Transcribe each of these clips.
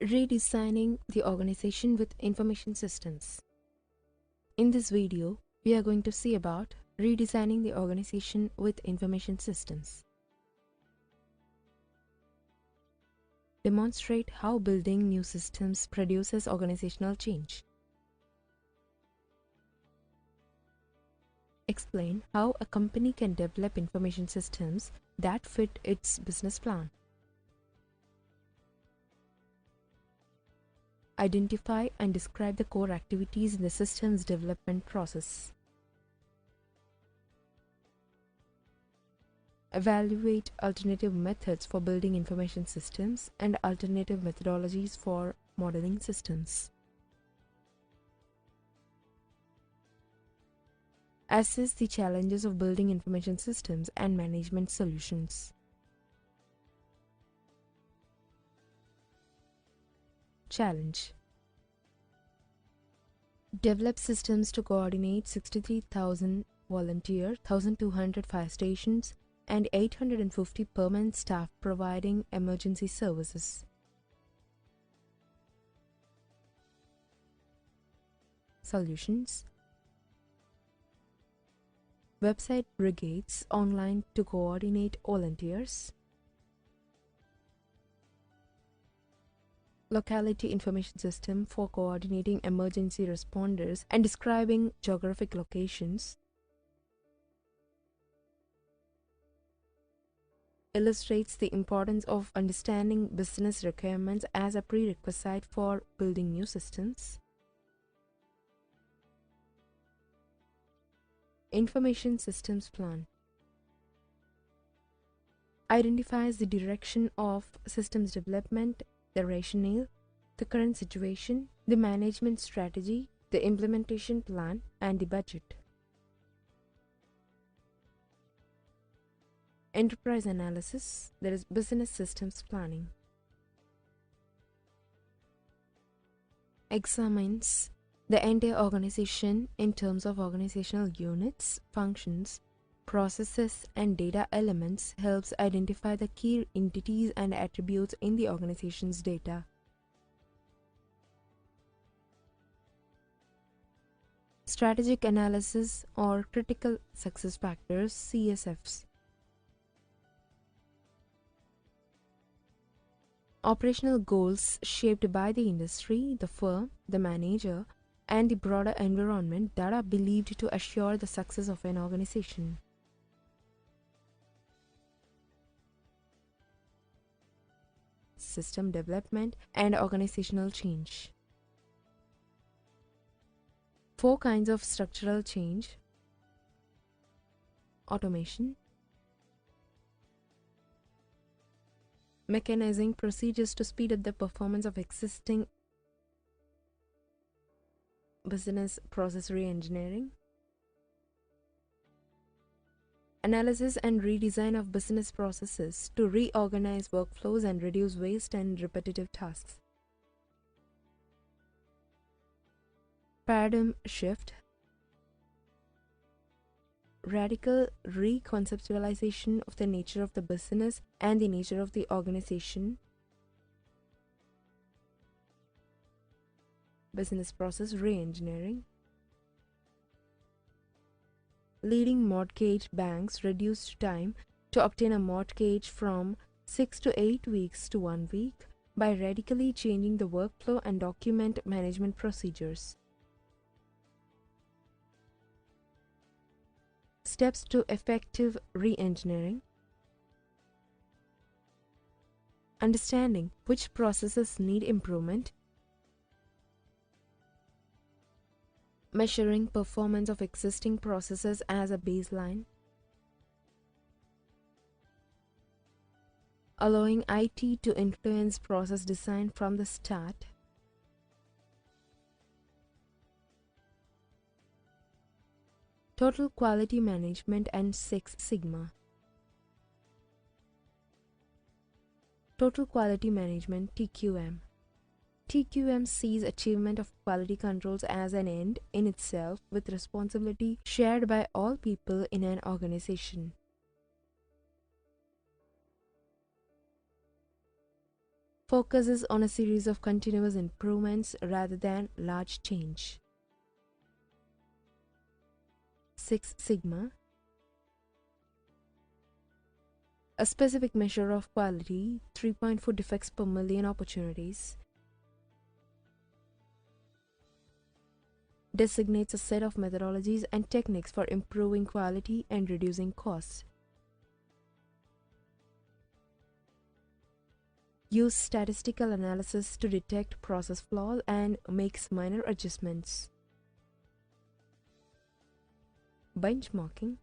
Redesigning the organization with information systems. In this video, we are going to see about redesigning the organization with information systems. Demonstrate how building new systems produces organizational change. Explain how a company can develop information systems that fit its business plan. Identify and describe the core activities in the system's development process. Evaluate alternative methods for building information systems and alternative methodologies for modeling systems. Assess the challenges of building information systems and management solutions. Challenge. Develop systems to coordinate 63,000 volunteer, 1,200 fire stations, and 850 permanent staff providing emergency services. Solutions. Website brigades online to coordinate volunteers. Locality information system for coordinating emergency responders and describing geographic locations. Illustrates the importance of understanding business requirements as a prerequisite for building new systems. Information Systems Plan. Identifies the direction of systems development, the rationale, the current situation, the management strategy, the implementation plan, and the budget. Enterprise analysis, that is business systems planning. Examines the entire organization in terms of organizational units, functions, processes, and data elements. Helps identify the key entities and attributes in the organization's data. Strategic analysis or critical success factors, CSFs. Operational goals shaped by the industry, the firm, the manager, and the broader environment that are believed to assure the success of an organization. System development and organizational change. 4 kinds of structural change: automation, mechanizing procedures to speed up the performance of existing business process re-engineering, analysis and redesign of business processes to reorganize workflows and reduce waste and repetitive tasks. Paradigm shift, radical reconceptualization of the nature of the business and the nature of the organization. Business process re-engineering. Leading mortgage banks reduced time to obtain a mortgage from 6 to 8 weeks to 1 week by radically changing the workflow and document management procedures. Steps to effective re-engineering. Understanding which processes need improvement. Measuring performance of existing processes as a baseline. Allowing IT to influence process design from the start. Total quality management and Six Sigma. Total quality management, TQM. TQM sees achievement of quality controls as an end in itself, with responsibility shared by all people in an organization. focuses on a series of continuous improvements rather than large change. 6 Sigma, a specific measure of quality, 3.4 defects per million opportunities, designates a set of methodologies and techniques for improving quality and reducing costs. Use statistical analysis to detect process flaws and makes minor adjustments. Benchmarking,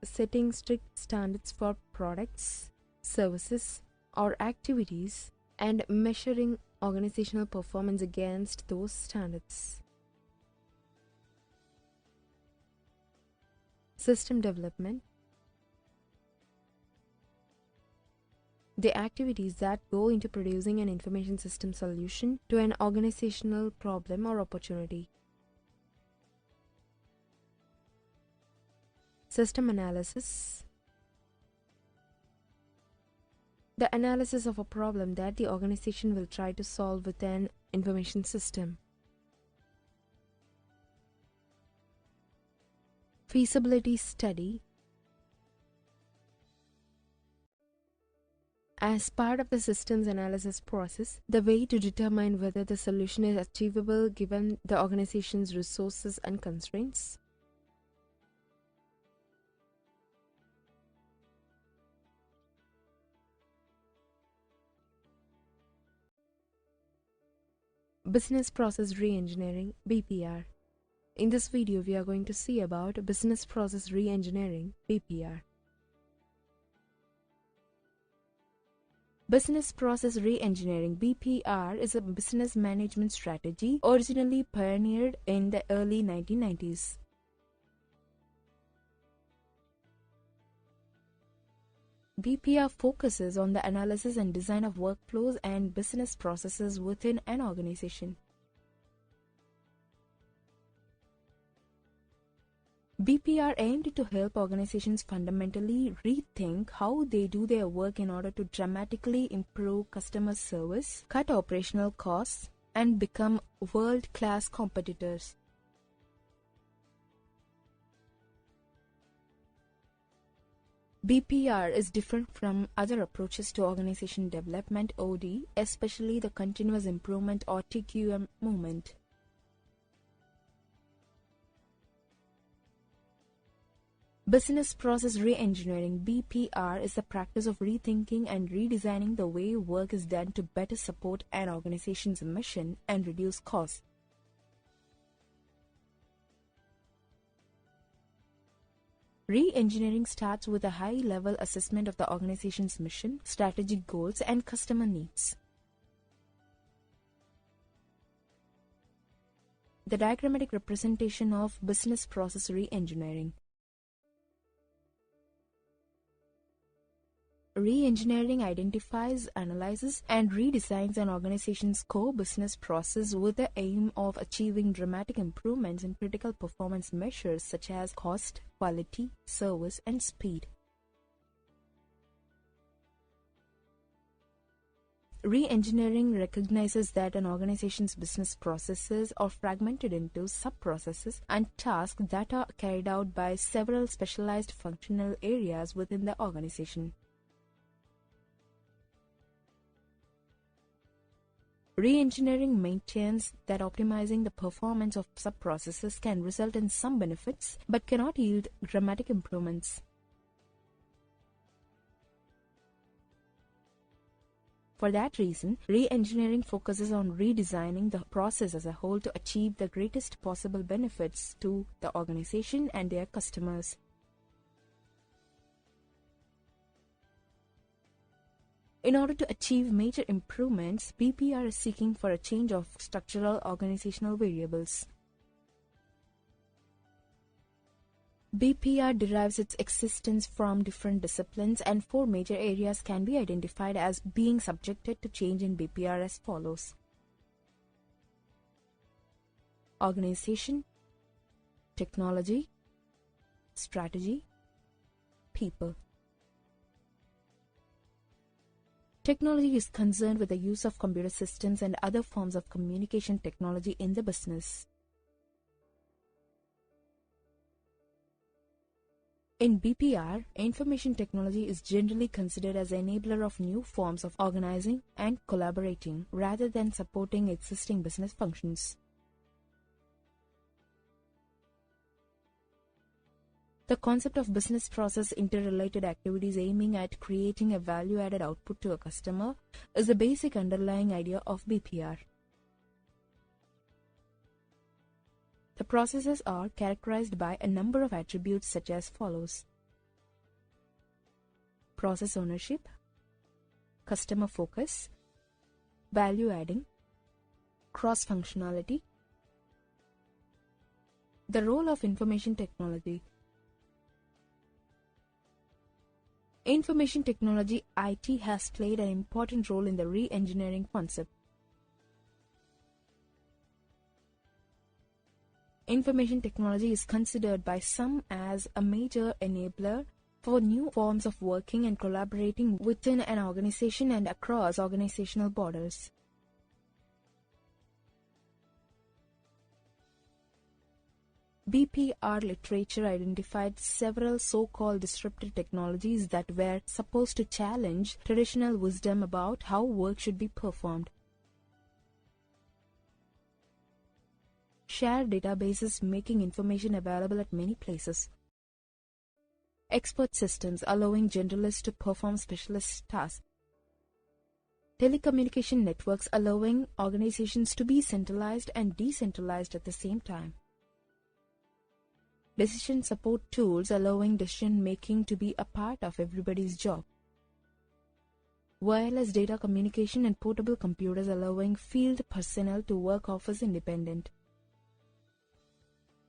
setting strict standards for products, services, or activities and measuring organizational performance against those standards. System development, the activities that go into producing an information system solution to an organizational problem or opportunity. System analysis, the analysis of a problem that the organization will try to solve with an information system. Feasibility study, as part of the systems analysis process, the way to determine whether the solution is achievable given the organization's resources and constraints. Business Process Reengineering, BPR. In this video, we are going to see about Business Process Reengineering, BPR. Business Process Reengineering, BPR, is a business management strategy originally pioneered in the early 1990s. BPR focuses on the analysis and design of workflows and business processes within an organization. BPR aimed to help organizations fundamentally rethink how they do their work in order to dramatically improve customer service, cut operational costs, and become world-class competitors. BPR is different from other approaches to organization development (OD), especially the continuous improvement or TQM movement. Business Process Reengineering, BPR, is the practice of rethinking and redesigning the way work is done to better support an organization's mission and reduce costs. Re-engineering starts with a high-level assessment of the organization's mission, strategic goals, and customer needs. The diagrammatic representation of business process re-engineering. Re-engineering identifies, analyzes, and redesigns an organization's core business process with the aim of achieving dramatic improvements in critical performance measures such as cost, quality, service, and speed. Re-engineering recognizes that an organization's business processes are fragmented into sub-processes and tasks that are carried out by several specialized functional areas within the organization. Re-engineering maintains that optimizing the performance of sub-processes can result in some benefits but cannot yield dramatic improvements. For that reason, re-engineering focuses on redesigning the process as a whole to achieve the greatest possible benefits to the organization and their customers. In order to achieve major improvements, BPR is seeking for a change of structural organizational variables. BPR derives its existence from different disciplines, and 4 major areas can be identified as being subjected to change in BPR as follows: organization, technology, strategy, people. Technology is concerned with the use of computer systems and other forms of communication technology in the business. In BPR, information technology is generally considered as an enabler of new forms of organizing and collaborating rather than supporting existing business functions. The concept of business process interrelated activities aiming at creating a value-added output to a customer is the basic underlying idea of BPR. The processes are characterized by a number of attributes such as follows: process ownership, customer focus, value adding, cross-functionality. The role of information technology. Information technology (IT) has played an important role in the re-engineering concept. Information technology is considered by some as a major enabler for new forms of working and collaborating within an organization and across organizational borders. BPR literature identified several so-called disruptive technologies that were supposed to challenge traditional wisdom about how work should be performed. Shared databases making information available at many places. Expert systems allowing generalists to perform specialist tasks. Telecommunication networks allowing organizations to be centralized and decentralized at the same time. Decision support tools allowing decision making to be a part of everybody's job. Wireless data communication and portable computers allowing field personnel to work office independent.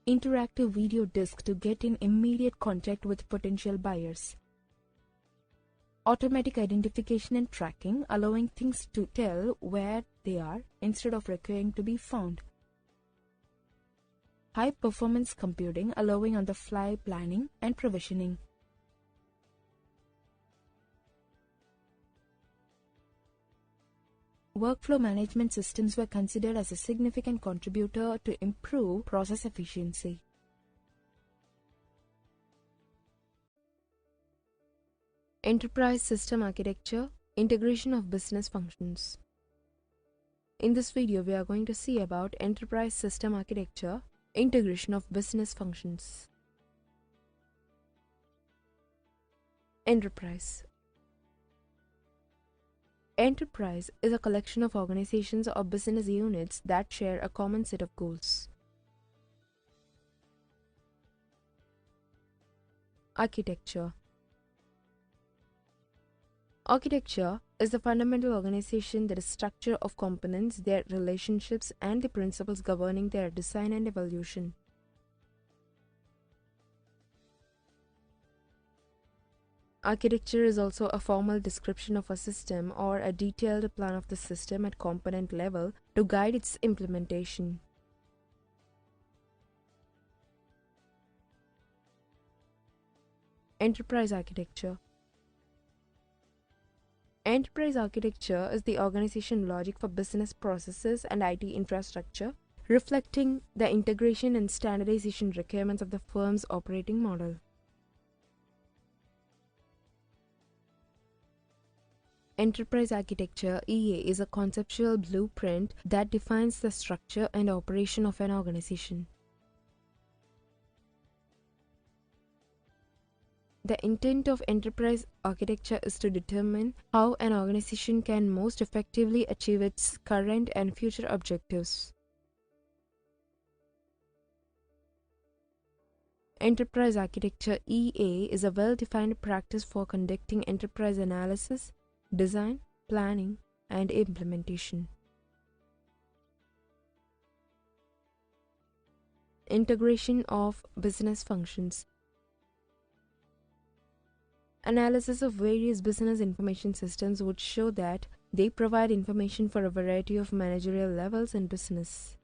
Interactive video disc to get in immediate contact with potential buyers. Automatic identification and tracking allowing things to tell where they are instead of requiring to be found. High performance computing allowing on-the-fly planning and provisioning. Workflow management systems were considered as a significant contributor to improve process efficiency. Enterprise system architecture, integration of business functions. In this video, we are going to see about enterprise system architecture, integration of business functions. Enterprise. Enterprise is a collection of organizations or business units that share a common set of goals. Architecture. Architecture is the fundamental organization, that is structure of components, their relationships, and the principles governing their design and evolution. Architecture is also a formal description of a system or a detailed plan of the system at component level to guide its implementation. Enterprise architecture. Enterprise architecture is the organization logic for business processes and IT infrastructure, reflecting the integration and standardization requirements of the firm's operating model. Enterprise architecture (EA) is a conceptual blueprint that defines the structure and operation of an organization. The intent of enterprise architecture is to determine how an organization can most effectively achieve its current and future objectives. Enterprise architecture (EA) is a well-defined practice for conducting enterprise analysis, design, planning, and implementation. Integration of business functions. Analysis of various business information systems would show that they provide information for a variety of managerial levels in business.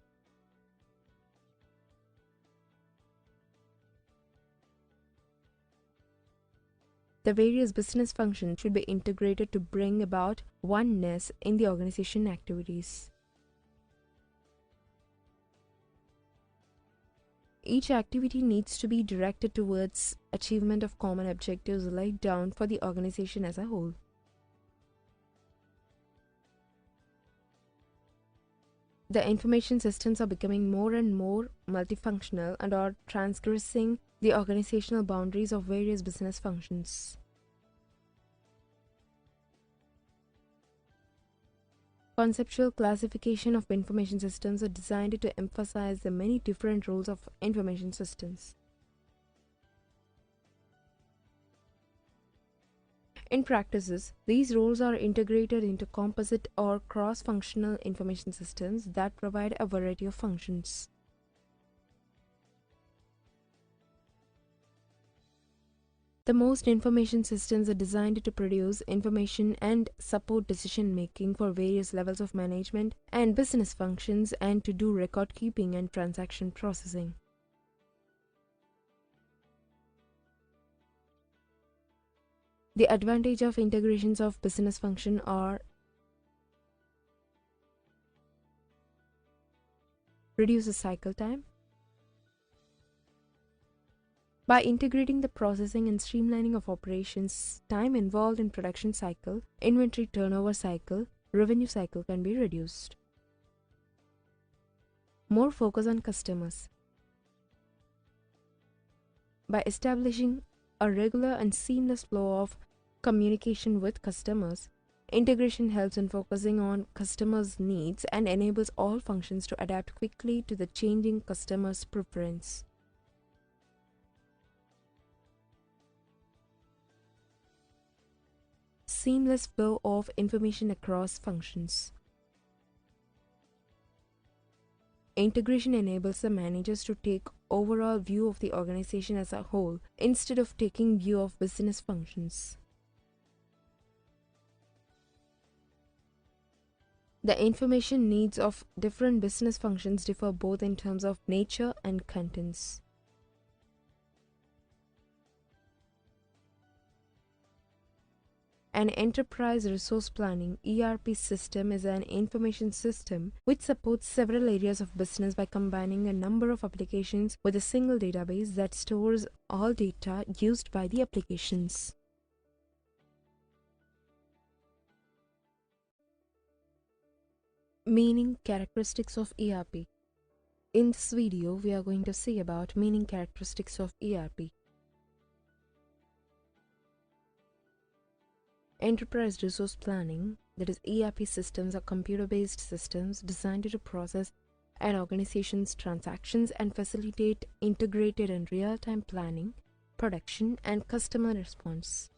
The various business functions should be integrated to bring about oneness in the organization activities. Each activity needs to be directed towards achievement of common objectives laid down for the organization as a whole. The information systems are becoming more and more multifunctional and are transgressing the organizational boundaries of various business functions. Conceptual classification of information systems are designed to emphasize the many different roles of information systems. In practices, these roles are integrated into composite or cross-functional information systems that provide a variety of functions. The most information systems are designed to produce information and support decision-making for various levels of management and business functions and to do record keeping and transaction processing. The advantage of integrations of business function are reduces cycle time. By integrating the processing and streamlining of operations, time involved in production cycle, inventory turnover cycle, revenue cycle can be reduced. More focus on customers. By establishing a regular and seamless flow of communication with customers, integration helps in focusing on customers' needs and enables all functions to adapt quickly to the changing customers' preference. Seamless flow of information across functions. Integration enables the managers to take overall view of the organization as a whole instead of taking view of business functions. The information needs of different business functions differ both in terms of nature and contents. An enterprise resource planning ERP system is an information system which supports several areas of business by combining a number of applications with a single database that stores all data used by the applications. Meaning characteristics of ERP. In this video, we are going to see about meaning characteristics of ERP. Enterprise resource planning, that is ERP systems, are computer-based systems designed to process an organization's transactions and facilitate integrated and real-time planning, production, and customer response.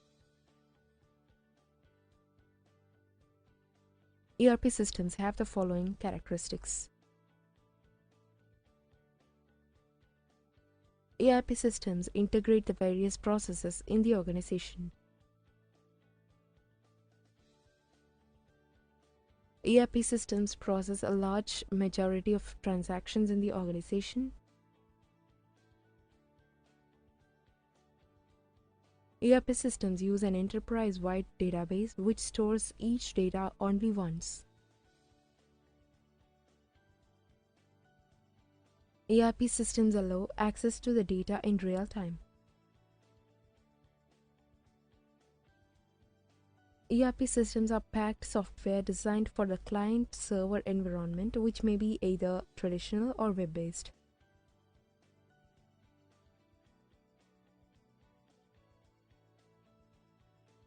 ERP systems have the following characteristics. ERP systems integrate the various processes in the organization. ERP systems process a large majority of transactions in the organization. ERP systems use an enterprise-wide database which stores each data only once. ERP systems allow access to the data in real time. ERP systems are packed software designed for the client-server environment, which may be either traditional or web-based.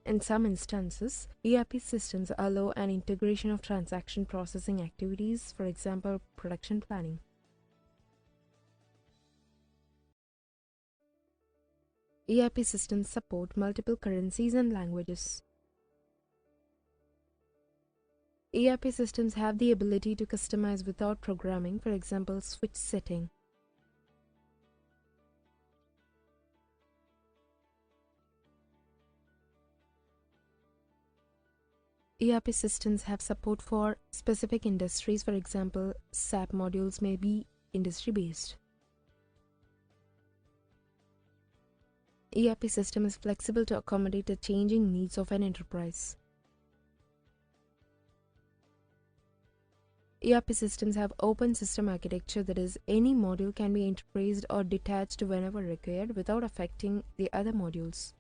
In some instances, ERP systems allow an integration of transaction processing activities, for example, production planning. ERP systems support multiple currencies and languages. ERP systems have the ability to customize without programming, for example, switch setting. ERP systems have support for specific industries, for example, SAP modules may be industry-based. ERP system is flexible to accommodate the changing needs of an enterprise. ERP systems have open system architecture, that is, any module can be interfaced or detached whenever required without affecting the other modules.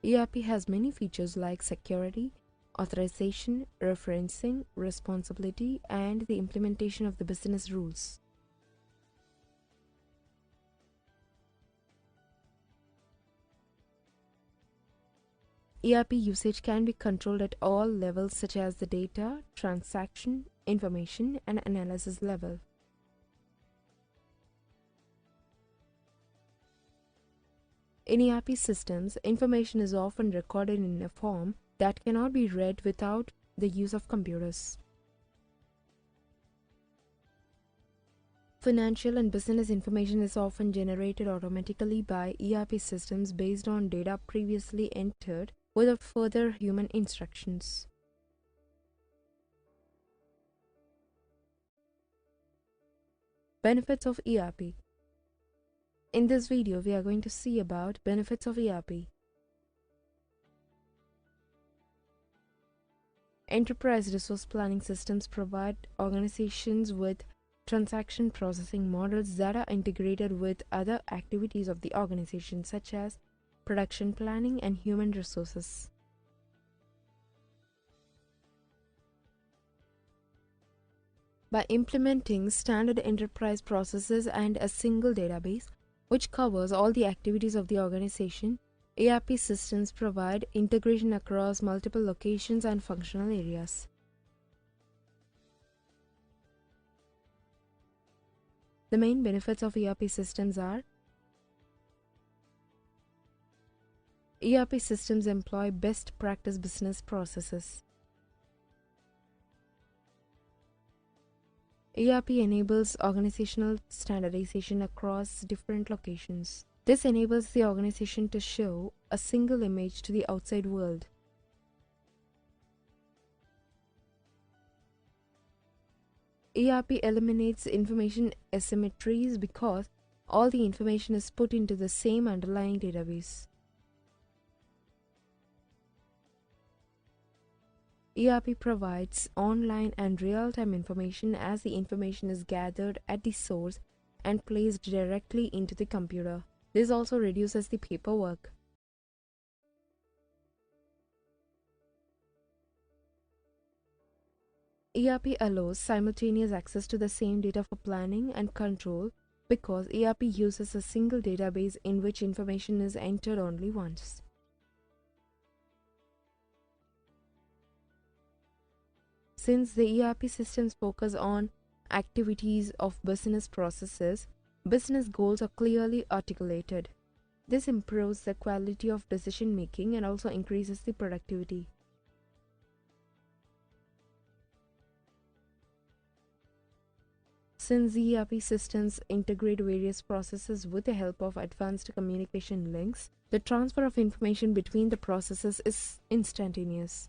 ERP has many features like security, authorization, referencing, responsibility, and the implementation of the business rules. ERP usage can be controlled at all levels such as the data, transaction, information, and analysis level. In ERP systems, information is often recorded in a form that cannot be read without the use of computers. Financial and business information is often generated automatically by ERP systems based on data previously entered without further human instructions. Benefits of ERP. In this video, we are going to see about benefits of ERP. Enterprise resource planning systems provide organizations with transaction processing models that are integrated with other activities of the organization, such as production planning and human resources. By implementing standard enterprise processes and a single database, which covers all the activities of the organization, ERP systems provide integration across multiple locations and functional areas. The main benefits of ERP systems are: ERP systems employ best practice business processes. ERP enables organizational standardization across different locations. This enables the organization to show a single image to the outside world. ERP eliminates information asymmetries because all the information is put into the same underlying database. ERP provides online and real-time information as the information is gathered at the source and placed directly into the computer. This also reduces the paperwork. ERP allows simultaneous access to the same data for planning and control because ERP uses a single database in which information is entered only once. Since the ERP systems focus on activities of business processes, business goals are clearly articulated. This improves the quality of decision making and also increases the productivity. Since the ERP systems integrate various processes with the help of advanced communication links, the transfer of information between the processes is instantaneous.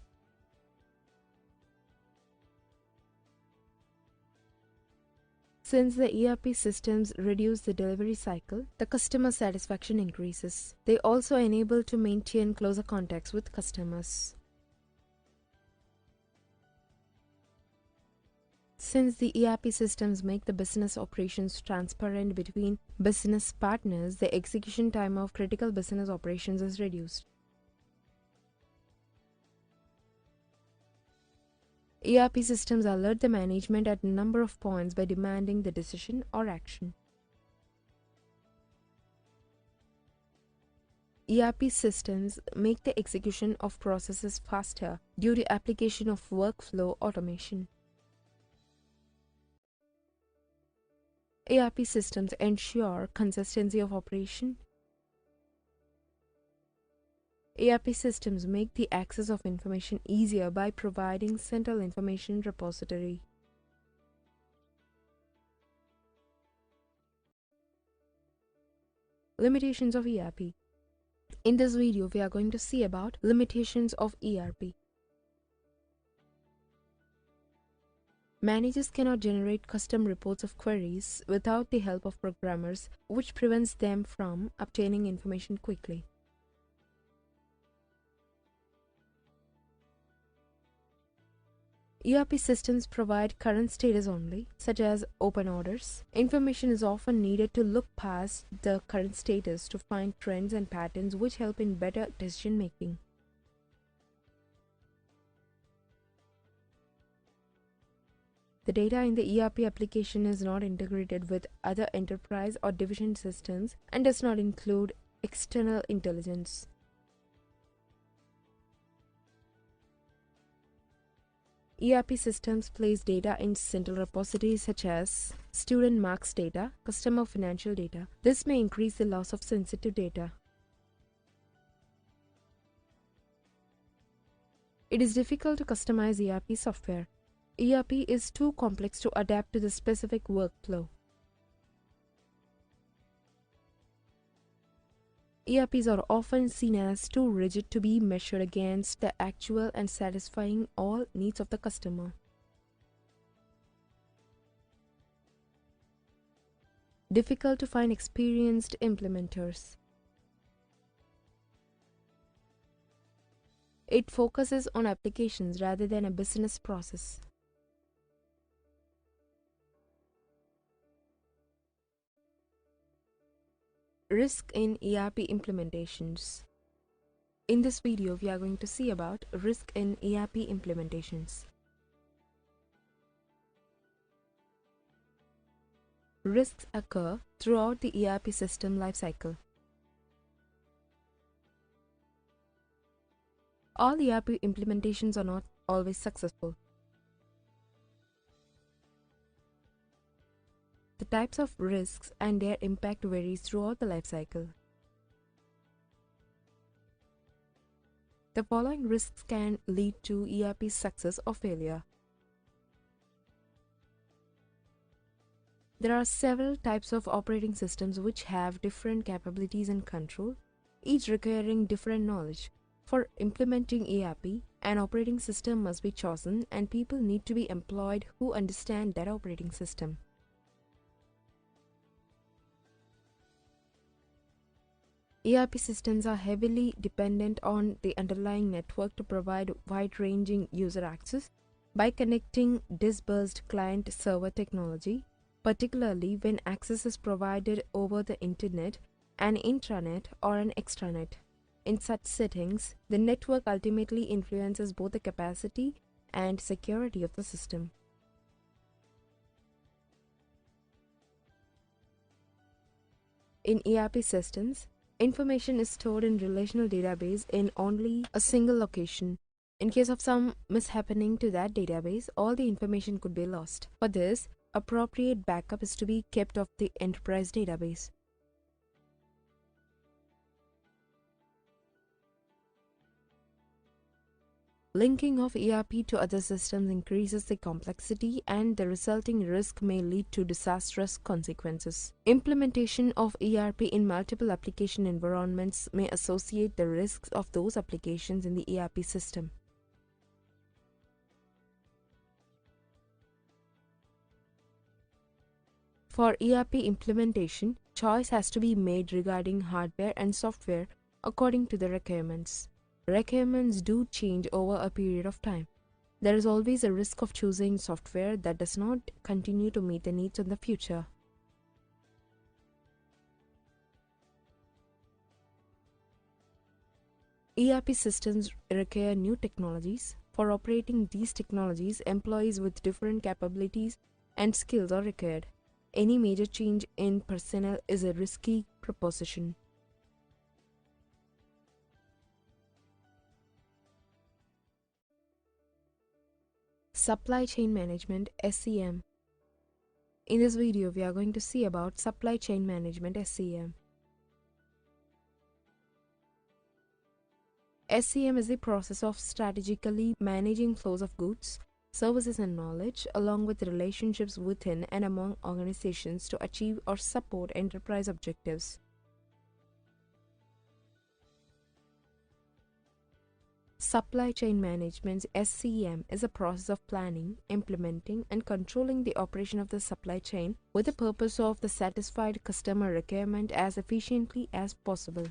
Since the ERP systems reduce the delivery cycle, the customer satisfaction increases. They also enable to maintain closer contacts with customers. Since the ERP systems make the business operations transparent between business partners, the execution time of critical business operations is reduced. ERP systems alert the management at a number of points by demanding the decision or action. ERP systems make the execution of processes faster due to application of workflow automation. ERP systems ensure consistency of operation. ERP systems make the access of information easier by providing central information repository. Limitations of ERP. In this video, we are going to see about limitations of ERP. Managers cannot generate custom reports of queries without the help of programmers, which prevents them from obtaining information quickly. ERP systems provide current status only, such as open orders. Information is often needed to look past the current status to find trends and patterns which help in better decision making. The data in the ERP application is not integrated with other enterprise or division systems and does not include external intelligence. ERP systems place data in central repositories such as student marks data, customer financial data. This may increase the loss of sensitive data. It is difficult to customize ERP software. ERP is too complex to adapt to the specific workflow. ERPs are often seen as too rigid to be measured against the actual and satisfying all needs of the customer. Difficult to find experienced implementers. It focuses on applications rather than a business process. Risk in ERP implementations. In this video, we are going to see about risk in ERP implementations. Risks occur throughout the ERP system lifecycle. All ERP implementations are not always successful. The types of risks and their impact varies throughout the lifecycle. The following risks can lead to ERP success or failure. There are several types of operating systems which have different capabilities and control, each requiring different knowledge. For implementing ERP, an operating system must be chosen and people need to be employed who understand that operating system. ERP systems are heavily dependent on the underlying network to provide wide-ranging user access by connecting dispersed client-server technology, particularly when access is provided over the internet, an intranet, or an extranet. In such settings, the network ultimately influences both the capacity and security of the system. In ERP systems, information is stored in relational database in only a single location. In case of some mishappening to that database, all the information could be lost. For this, appropriate backup is to be kept of the enterprise database. Linking of ERP to other systems increases the complexity and the resulting risk may lead to disastrous consequences. Implementation of ERP in multiple application environments may associate the risks of those applications in the ERP system. For ERP implementation, choice has to be made regarding hardware and software according to the requirements. Requirements do change over a period of time. There is always a risk of choosing software that does not continue to meet the needs in the future. ERP systems require new technologies. For operating these technologies, employees with different capabilities and skills are required. Any major change in personnel is a risky proposition. Supply chain management (SCM). In this video, we are going to see about supply chain management (SCM). SCM is the process of strategically managing flows of goods, services and knowledge, along with relationships within and among organizations to achieve or support enterprise objectives. Supply chain management (SCM) is a process of planning, implementing, and controlling the operation of the supply chain with the purpose of the satisfied customer requirement as efficiently as possible.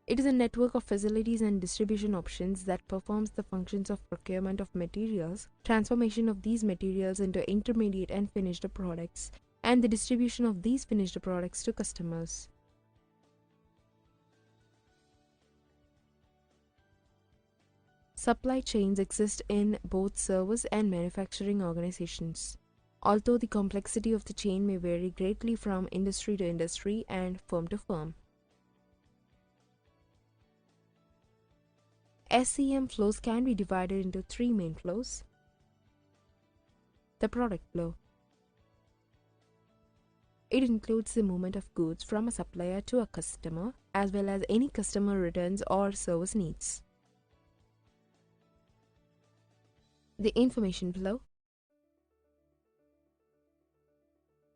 It is a network of facilities and distribution options that performs the functions of procurement of materials, transformation of these materials into intermediate and finished products, and the distribution of these finished products to customers. Supply chains exist in both service and manufacturing organizations, although the complexity of the chain may vary greatly from industry to industry and firm to firm. SCM flows can be divided into three main flows. The product flow. It includes the movement of goods from a supplier to a customer, as well as any customer returns or service needs. The information flow.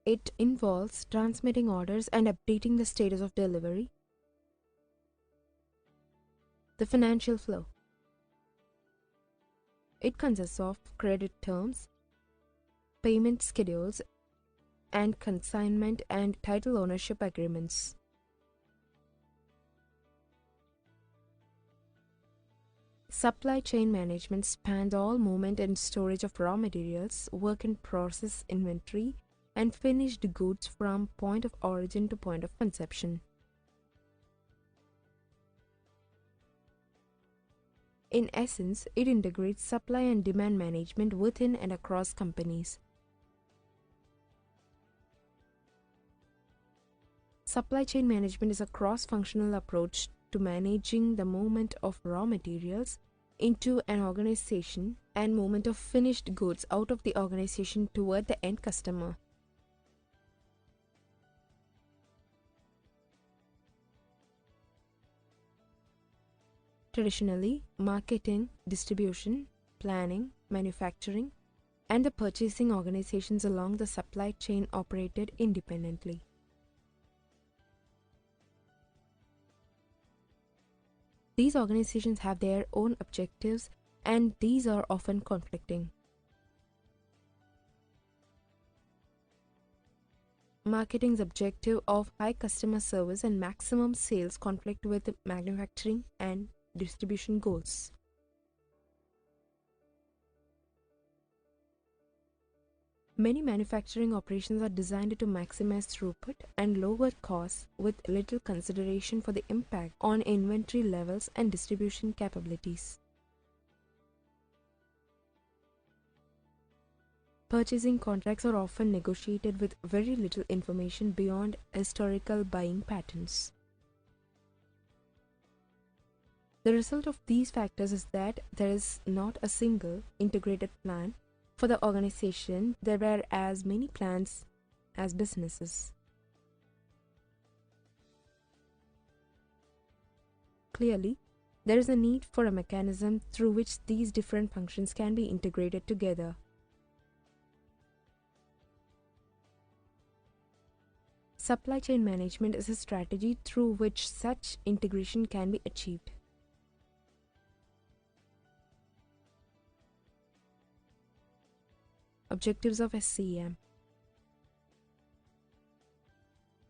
It involves transmitting orders and updating the status of delivery. The financial flow. It consists of credit terms, payment schedules, and consignment and title ownership agreements. Supply chain management spans all movement and storage of raw materials, work in process inventory, and finished goods from point of origin to point of consumption. In essence, it integrates supply and demand management within and across companies. Supply chain management is a cross-functional approach to managing the movement of raw materials into an organization and movement of finished goods out of the organization toward the end customer. Traditionally, marketing, distribution, planning, manufacturing, and the purchasing organizations along the supply chain operated independently. These organizations have their own objectives, and these are often conflicting. Marketing's objective of high customer service and maximum sales conflict with manufacturing and distribution goals. Many manufacturing operations are designed to maximize throughput and lower costs with little consideration for the impact on inventory levels and distribution capabilities. Purchasing contracts are often negotiated with very little information beyond historical buying patterns. The result of these factors is that there is not a single integrated plan for the organization. There are as many plans as businesses. Clearly, there is a need for a mechanism through which these different functions can be integrated together. Supply chain management is a strategy through which such integration can be achieved. Objectives of SCM.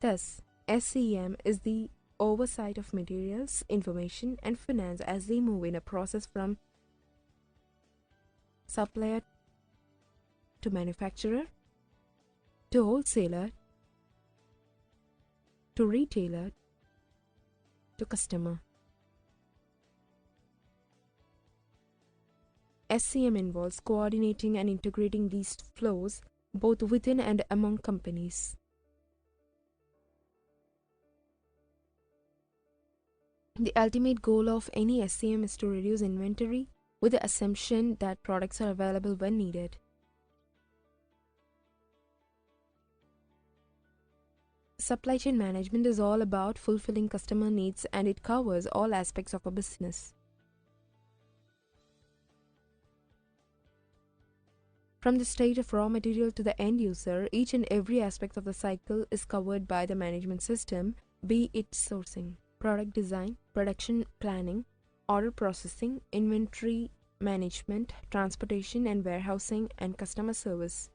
Thus, SCM is the oversight of materials, information, and finance as they move in a process from supplier to manufacturer to wholesaler to retailer to customer. SCM involves coordinating and integrating these flows both within and among companies. The ultimate goal of any SCM is to reduce inventory with the assumption that products are available when needed. Supply chain management is all about fulfilling customer needs, and it covers all aspects of a business. From the state of raw material to the end user, each and every aspect of the cycle is covered by the management system be it sourcing, product design, production planning, order processing, inventory management, transportation and warehousing, and customer service.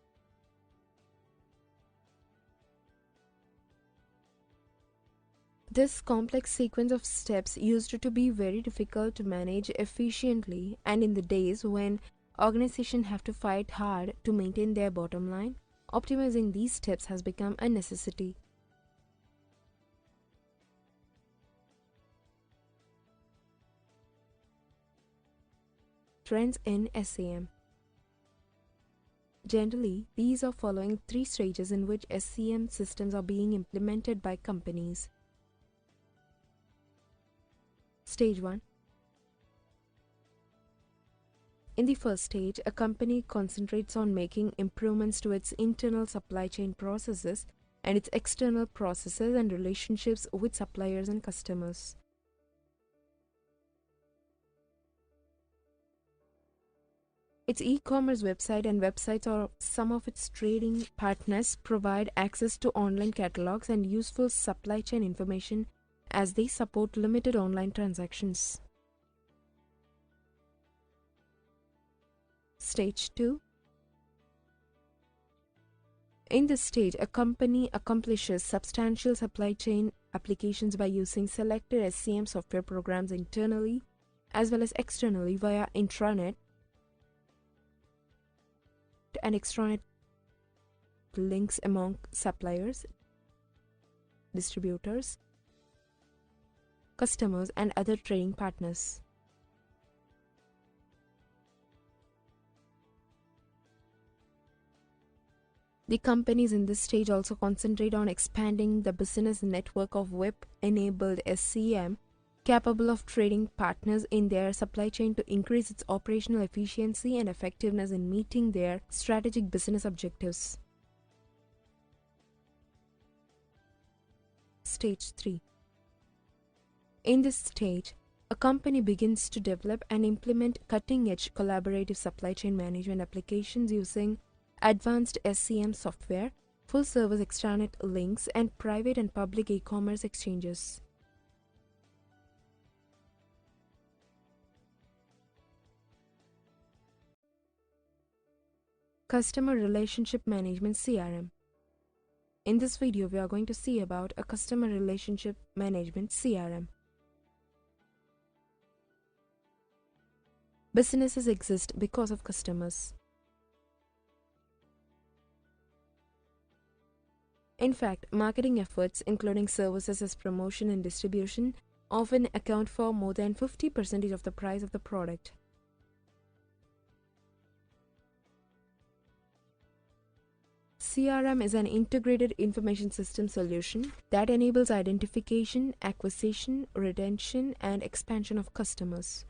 This complex sequence of steps used to be very difficult to manage efficiently, and in the days when organizations have to fight hard to maintain their bottom line, optimizing these steps has become a necessity. Trends in SCM. Generally, these are following three stages in which SCM systems are being implemented by companies. Stage 1. In the first stage, a company concentrates on making improvements to its internal supply chain processes and its external processes and relationships with suppliers and customers. Its e-commerce website and websites or some of its trading partners provide access to online catalogs and useful supply chain information as they support limited online transactions. Stage 2. In this stage, a company accomplishes substantial supply chain applications by using selected SCM software programs internally as well as externally via intranet and extranet links among suppliers, distributors, customers, and other trading partners. The companies in this stage also concentrate on expanding the business network of web-enabled SCM capable of trading partners in their supply chain to increase its operational efficiency and effectiveness in meeting their strategic business objectives. Stage 3. In this stage, a company begins to develop and implement cutting-edge collaborative supply chain management applications using advanced SCM software, full-service extranet links, and private and public e-commerce exchanges. Customer Relationship Management (CRM). In this video, we are going to see about a Customer Relationship Management (CRM). Businesses exist because of customers. In fact, marketing efforts, including services as promotion and distribution, often account for more than 50% of the price of the product. CRM is an integrated information system solution that enables identification, acquisition, retention, and expansion of customers.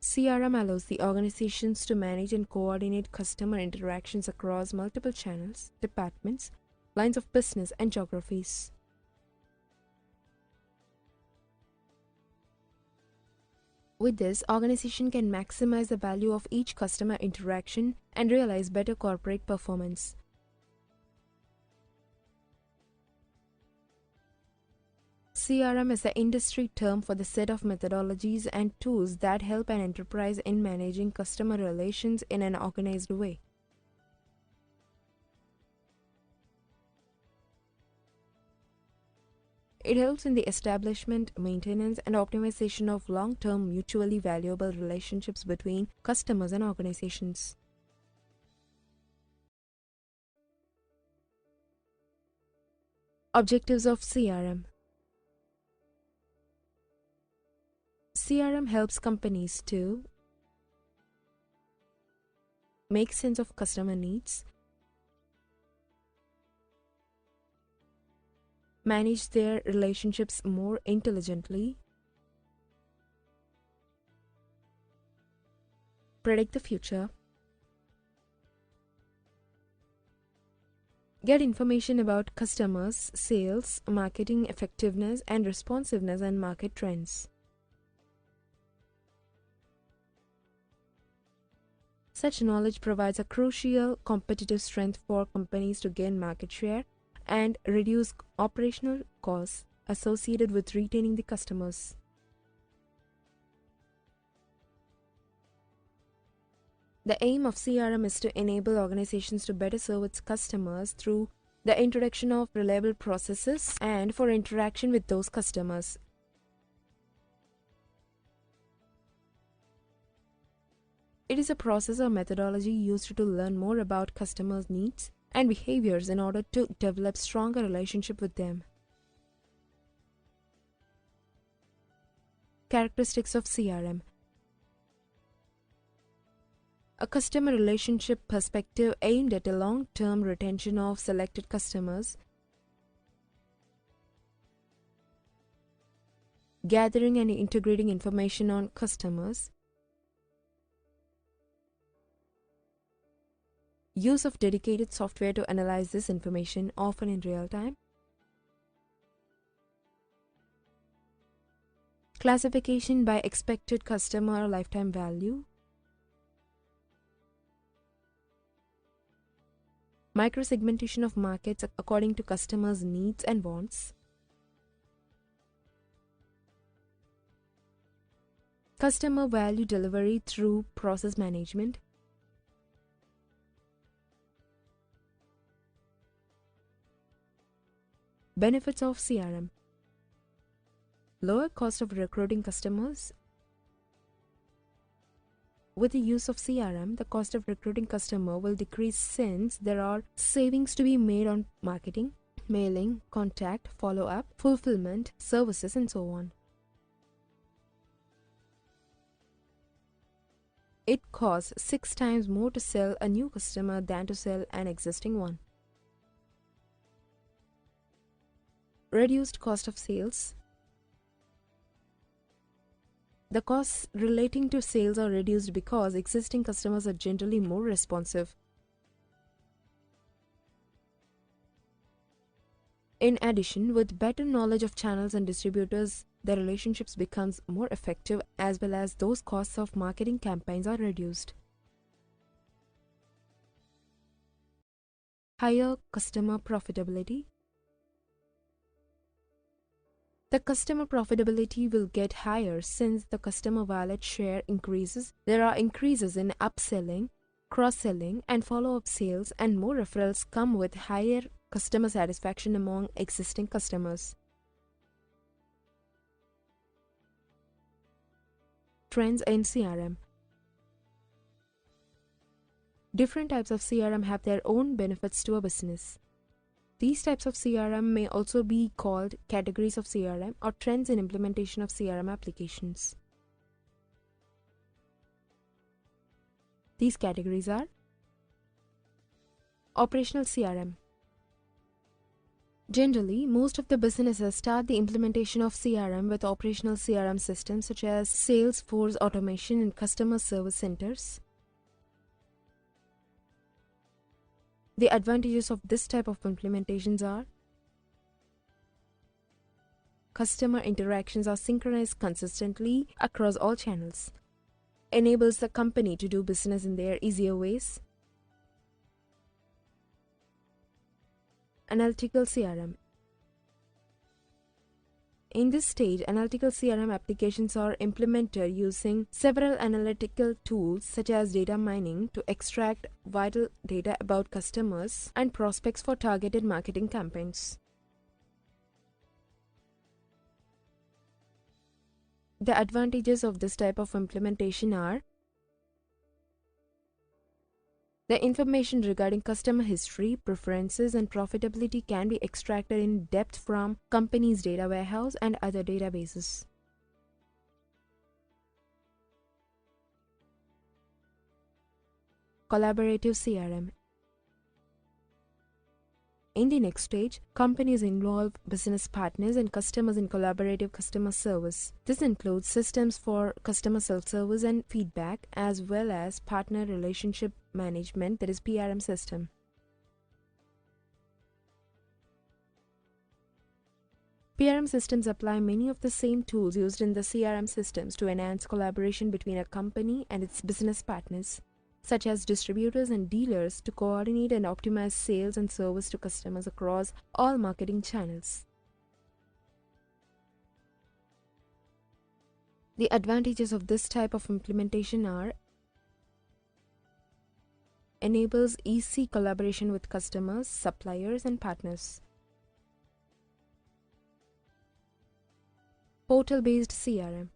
CRM allows the organizations to manage and coordinate customer interactions across multiple channels, departments, lines of business, and geographies. With this, organization can maximize the value of each customer interaction and realize better corporate performance. CRM is the industry term for the set of methodologies and tools that help an enterprise in managing customer relations in an organized way. It helps in the establishment, maintenance, and optimization of long-term mutually valuable relationships between customers and organizations. Objectives of CRM. CRM helps companies to make sense of customer needs, manage their relationships more intelligently, predict the future, get information about customers, sales, marketing effectiveness, and responsiveness and market trends. Such knowledge provides a crucial competitive strength for companies to gain market share and reduce operational costs associated with retaining the customers. The aim of CRM is to enable organizations to better serve its customers through the introduction of reliable processes and for interaction with those customers. It is a process or methodology used to learn more about customers' needs and behaviors in order to develop stronger relationship with them. Characteristics of CRM. A customer relationship perspective aimed at a long-term retention of selected customers, gathering and integrating information on customers, use of dedicated software to analyze this information, often in real time, classification by expected customer lifetime value, microsegmentation of markets according to customers' needs and wants, customer value delivery through process management, benefits of CRM. Lower cost of recruiting customers. With the use of CRM, the cost of recruiting customer will decrease since there are savings to be made on marketing, mailing, contact, follow-up, fulfillment, services, and so on. It costs 6 times more to sell a new customer than to sell an existing one. Reduced cost of sales. The costs relating to sales are reduced because existing customers are generally more responsive. In addition, with better knowledge of channels and distributors, the relationships becomes more effective as well as those costs of marketing campaigns are reduced. Higher customer profitability. The customer profitability will get higher since the customer wallet share increases. There are increases in upselling, cross-selling, and follow-up sales, and more referrals come with higher customer satisfaction among existing customers. Trends in CRM. Different types of CRM have their own benefits to a business. These types of CRM may also be called categories of CRM or trends in implementation of CRM applications. These categories are operational CRM. Generally, most of the businesses start the implementation of CRM with operational CRM systems such as Salesforce automation and customer service centers. The advantages of this type of implementations are customer interactions are synchronized consistently across all channels, enables the company to do business in their easier ways. Analytical CRM. In this stage, analytical CRM applications are implemented using several analytical tools such as data mining to extract vital data about customers and prospects for targeted marketing campaigns. The advantages of this type of implementation are the information regarding customer history, preferences, and profitability can be extracted in depth from company's data warehouse and other databases. Collaborative CRM. In the next stage, companies involve business partners and customers in collaborative customer service. This includes systems for customer self-service and feedback, as well as partner relationship management, that is PRM system. PRM systems apply many of the same tools used in the CRM systems to enhance collaboration between a company and its business partners. such as distributors and dealers, to coordinate and optimize sales and service to customers across all marketing channels. The advantages of this type of implementation are: enables easy collaboration with customers, suppliers, and partners. Portal-based CRM.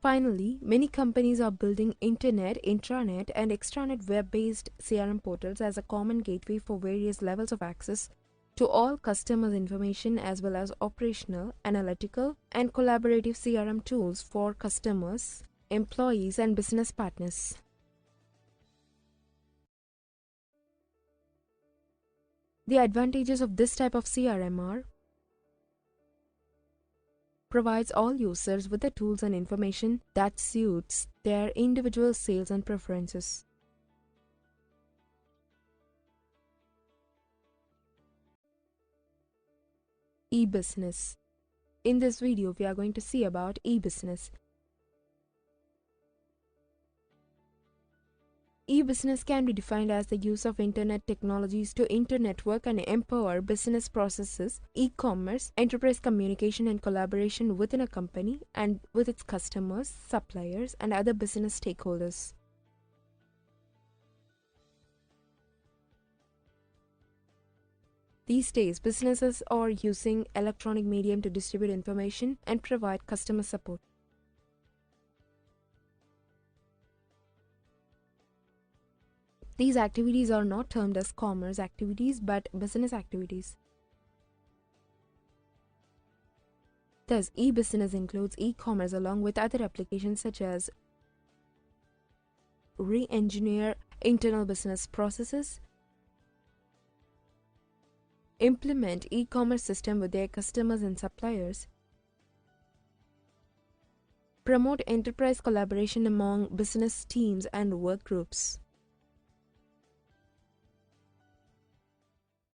Finally, many companies are building internet, intranet, and extranet web-based CRM portals as a common gateway for various levels of access to all customers' information, as well as operational, analytical, and collaborative CRM tools for customers, employees, and business partners. The advantages of this type of CRM are: provides all users with the tools and information that suits their individual sales and preferences. Ebusiness. In this video, we are going to see about Ebusiness. E-business can be defined as the use of internet technologies to internetwork and empower business processes, e-commerce, enterprise communication, and collaboration within a company and with its customers, suppliers, and other business stakeholders. These days, businesses are using electronic medium to distribute information and provide customer support. These activities are not termed as commerce activities but business activities. Thus, e-business includes e-commerce along with other applications such as re-engineer internal business processes, implement e-commerce system with their customers and suppliers, promote enterprise collaboration among business teams and work groups.